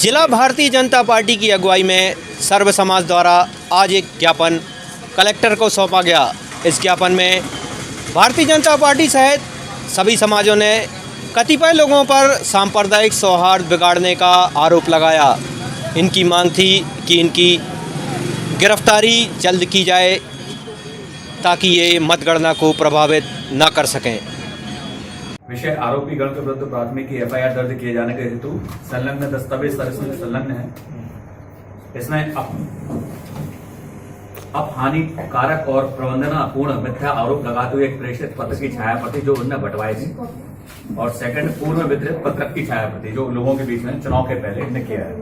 जिला भारतीय जनता पार्टी की अगुवाई में सर्व समाज द्वारा आज एक ज्ञापन कलेक्टर को सौंपा गया। इस ज्ञापन में भारतीय जनता पार्टी सहित सभी समाजों ने कतिपय लोगों पर सांप्रदायिक सौहार्द बिगाड़ने का आरोप लगाया। इनकी मांग थी कि इनकी गिरफ्तारी जल्द की जाए ताकि ये मतगणना को प्रभावित न कर सकें। विषय आरोपी गण के विरुद्ध प्राथमिकी एफआईआर दर्ज किए जाने के हेतु संलग्न दस्तावेज इसमें संलग्न है। इसमें अपहानिकारक और प्रबंधनापूर्ण मिथ्या आरोप लगाते हुए एक प्रेषित पत्र की छायाप्रति जो उनने बंटवाई थी और सेकंड पूर्व वितरित पत्रक की छायाप्रति जो लोगों के बीच में चुनाव के पहले इन्हें किया है।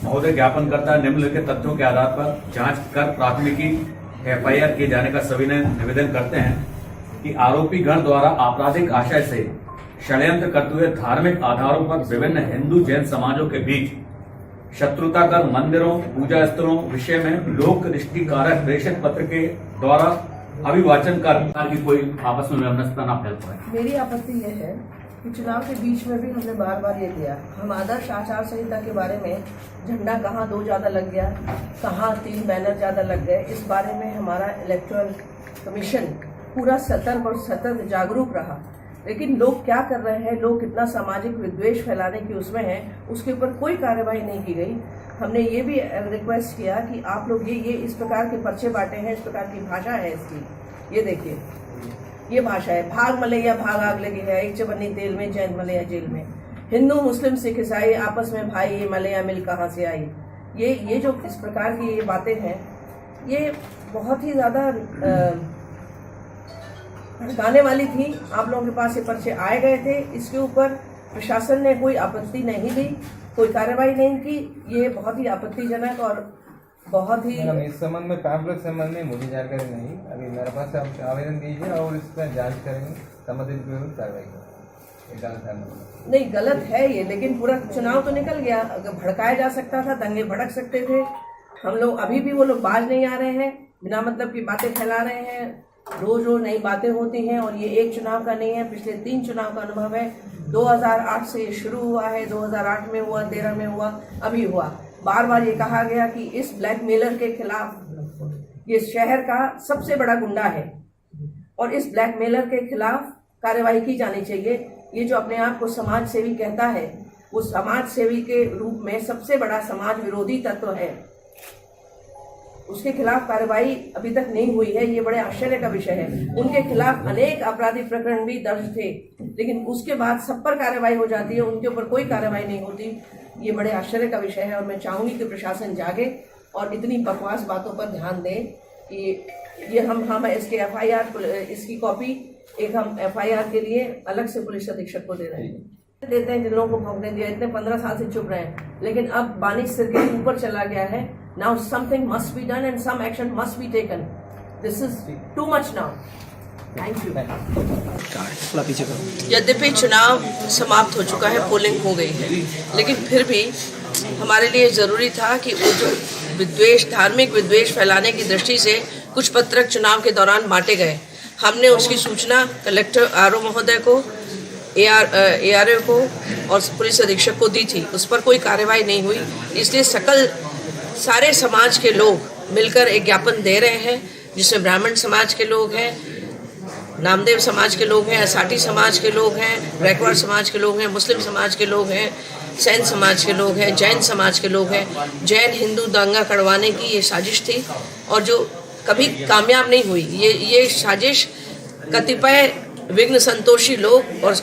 महोदय ज्ञापनकर्ता निम्नलिखित तथ्यों के आधार पर जांच कर प्राथमिकी एफआईआर किए जाने का सविनय निवेदन करते हैं कि आरोपी गण द्वारा आपराधिक आशय से षड्यंत्र करते हुए धार्मिक आधारों पर विभिन्न हिंदू जैन समाजों के बीच शत्रुता कर मंदिरों पूजा स्थलों विषय में लोक दृष्टिकारक प्रेषित पत्र के द्वारा अभिवाचन कर की कोई आपस में वैमनस्यता न फैल पाए। मेरी आपत्ति यह है कि चुनाव के बीच में भी हमने बार बार ये किया। हम आदर्श आचार संहिता के बारे में झंडा कहाँ 2 ज्यादा लग गया, कहाँ 3 बैनर ज्यादा लग गए, इस बारे में हमारा इलेक्टोरल कमीशन पूरा सतर्क और सतत जागरूक रहा। लेकिन लोग क्या कर रहे हैं, लोग कितना सामाजिक विद्वेष फैलाने की उसमें है, उसके ऊपर कोई कार्रवाई नहीं की गई। हमने ये भी रिक्वेस्ट किया कि आप लोग ये इस प्रकार के पर्चे बांटे हैं, इस प्रकार की भाषा है इसकी, ये देखिए ये भाषा है, भाग मलैया भाग आग लगी है, एक चबन्नी तेल में जैन मलैया जेल में, हिंदू मुस्लिम सिख ईसाई आपस में भाई, ये मलैया मिल कहाँ से आई। ये जो इस प्रकार की ये बातें हैं, ये बहुत ही ज्यादा भड़काने वाली थी। आप लोगों के पास ये पर्चे आए गए थे, इसके ऊपर प्रशासन ने कोई आपत्ति नहीं दी, कोई कार्रवाई नहीं की। ये बहुत ही आपत्तिजनक और बहुत ही इस संबंध में पैम्फलेट संबंध में मुझे जानकारी नहीं। अभी मेरे पास आप आवेदन दीजिए और इस पर जांच करेंगे, संबंधित विरुद्ध कार्रवाई करेंगे। नहीं, गलत है ये, लेकिन पूरा चुनाव तो निकल गया। अगर भड़काया जा सकता था, दंगे भड़क सकते थे। हम लोग अभी भी वो लोग बाज नहीं आ रहे हैं, बिना मतलब की बातें फैला रहे हैं। रोज रोज नई बातें होती हैं और ये एक चुनाव का नहीं है, पिछले 3 चुनाव का अनुभव है। 2008 से शुरू हुआ है, 2008 में हुआ, 13 में हुआ, अभी हुआ। बार बार ये कहा गया कि इस ब्लैकमेलर के खिलाफ, ये शहर का सबसे बड़ा गुंडा है और इस ब्लैकमेलर के खिलाफ कार्रवाई की जानी चाहिए। ये जो अपने आप को समाज सेवी कहता है, वो समाज सेवी के रूप में सबसे बड़ा समाज विरोधी तत्व है, उसके खिलाफ कार्रवाई अभी तक नहीं हुई है। ये बड़े आश्चर्य का विषय है। उनके खिलाफ अनेक आपराधिक प्रकरण भी दर्ज थे, लेकिन उसके बाद सब पर कार्रवाई हो जाती है, उनके ऊपर कोई कार्रवाई नहीं होती। ये बड़े आश्चर्य का विषय है और मैं चाहूंगी कि प्रशासन जागे और इतनी बकवास बातों पर ध्यान दे कि ये हम इसके एफआईआर, इसकी कॉपी एक हम एफआईआर के लिए अलग से पुलिस अधीक्षक को दे रहे हैं। देते हैं जिन लोगों को भोंकने दिया, इतने 15 साल से चुप रहे हैं, लेकिन अब बानिश सिर के ऊपर चला गया है। Now something must be done and some action must be taken. This is too much now. Thank you. यद्यपि चुनाव समाप्त हो चुका है, पोलिंग हो गई है, लेकिन फिर भी हमारे लिए जरूरी था कि वो जो विद्वेष, धार्मिक विद्वेष फैलाने की दृष्टि से कुछ पत्रक चुनाव के दौरान बांटे गए, हमने उसकी सूचना कलेक्टर आरओ महोदय को, एआरओ को और पुलिस अधीक्षक को दी थी। उस पर कोई कार्रवाई नहीं हुई, इसलिए सारे समाज के लोग मिलकर एक ज्ञापन दे रहे हैं, जिसमें ब्राह्मण समाज के लोग हैं, नामदेव समाज के लोग हैं, असाटी समाज के लोग हैं, ब्रैकवर्ड समाज के लोग हैं, मुस्लिम समाज के लोग हैं, सैन समाज के लोग हैं, जैन समाज के लोग हैं। जैन हिंदू दंगा करवाने की ये साजिश थी और जो कभी कामयाब नहीं हुई। ये साजिश कतिपय विघ्न संतोषी लोग और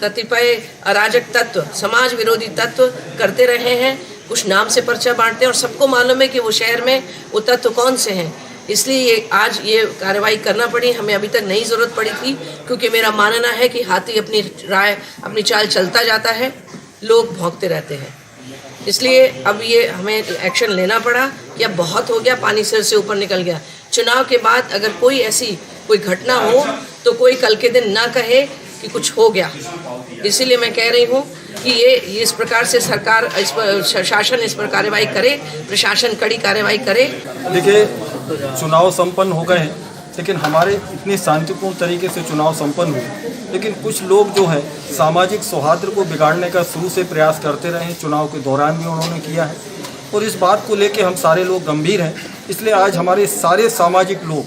कतिपय अराजक तत्व, समाज विरोधी तत्व करते रहे हैं। कुछ नाम से पर्चा बांटते हैं और सबको मालूम है कि वो शहर में वो तत्व कौन से हैं। इसलिए आज ये कार्रवाई करना पड़ी। हमें अभी तक नहीं ज़रूरत पड़ी थी, क्योंकि मेरा मानना है कि हाथी अपनी राय, अपनी चाल चलता जाता है, लोग भौंकते रहते हैं। इसलिए अब ये हमें एक्शन लेना पड़ा कि अब बहुत हो गया, पानी सिर से ऊपर निकल गया। चुनाव के बाद अगर कोई ऐसी कोई घटना हो तो कोई कल के दिन ना कहे कि कुछ हो गया। इसीलिए मैं कह रही हूँ कि ये इस प्रकार से सरकार, इस पर शासन इस पर कार्रवाई करे, प्रशासन कड़ी कार्रवाई करे। देखिए, चुनाव संपन्न हो गए हैं लेकिन हमारे इतने शांतिपूर्ण तरीके से चुनाव संपन्न हुए। लेकिन कुछ लोग जो हैं सामाजिक सौहार्द को बिगाड़ने का शुरू से प्रयास करते रहे हैं, चुनाव के दौरान भी उन्होंने किया है और इस बात को लेकर हम सारे लोग गंभीर हैं। इसलिए आज हमारे सारे सामाजिक लोग,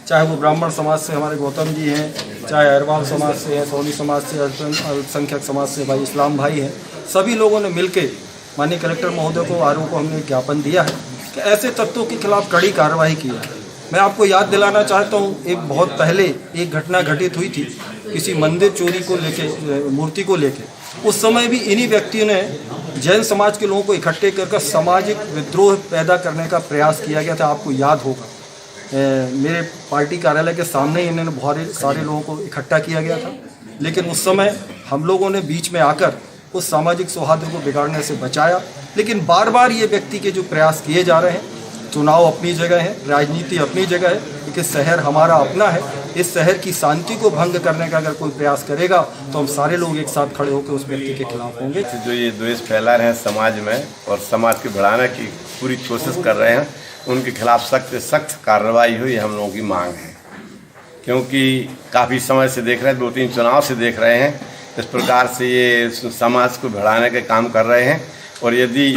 चाहे वो ब्राह्मण समाज से हमारे गौतम जी हैं, चाहे अहरवाल समाज से हैं, सोनी समाज से, अल्पसंख्यक समाज से भाई इस्लाम भाई हैं, सभी लोगों ने मिलकर माननीय कलेक्टर महोदय को आरोप को हमने ज्ञापन दिया है कि ऐसे तत्वों के खिलाफ कड़ी कार्रवाई की है। मैं आपको याद दिलाना चाहता हूँ, एक बहुत पहले एक घटना घटित हुई थी किसी मंदिर चोरी को लेके, मूर्ति को लेके। उस समय भी इन्हीं व्यक्तियों ने जैन समाज के लोगों को इकट्ठे कर सामाजिक विद्रोह पैदा करने का प्रयास किया गया था। आपको याद होगा, मेरे पार्टी कार्यालय के सामने ही इन्होंने बहुत सारे लोगों को इकट्ठा किया गया था। लेकिन उस समय हम लोगों ने बीच में आकर उस सामाजिक सौहार्द को बिगाड़ने से बचाया। लेकिन बार बार ये व्यक्ति के जो प्रयास किए जा रहे हैं, चुनाव अपनी जगह है, राजनीति अपनी जगह है, लेकिन शहर हमारा अपना है। इस शहर की शांति को भंग करने का अगर कोई प्रयास करेगा तो हम सारे लोग एक साथ खड़े होकर उस व्यक्ति के खिलाफ होंगे। जो ये द्वेष फैला रहे हैं समाज में और समाज को बढ़ाने की पूरी कोशिश कर रहे हैं, उनके खिलाफ सख्त से सख्त कार्रवाई हुई हम लोगों की मांग है। क्योंकि काफ़ी समय से देख रहे हैं, 2-3 चुनाव से देख रहे हैं इस प्रकार से ये समाज को बढ़ाने के काम कर रहे हैं। और यदि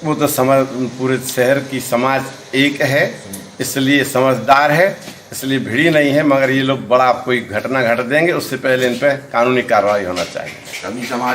वो तो समाज, पूरे शहर की समाज एक है, इसलिए समझदार है, इसलिए भिड़ी नहीं है। मगर ये लोग बड़ा कोई घटना घट देंगे उससे पहले इन पर कानूनी कार्रवाई होना चाहिए। सभी समाज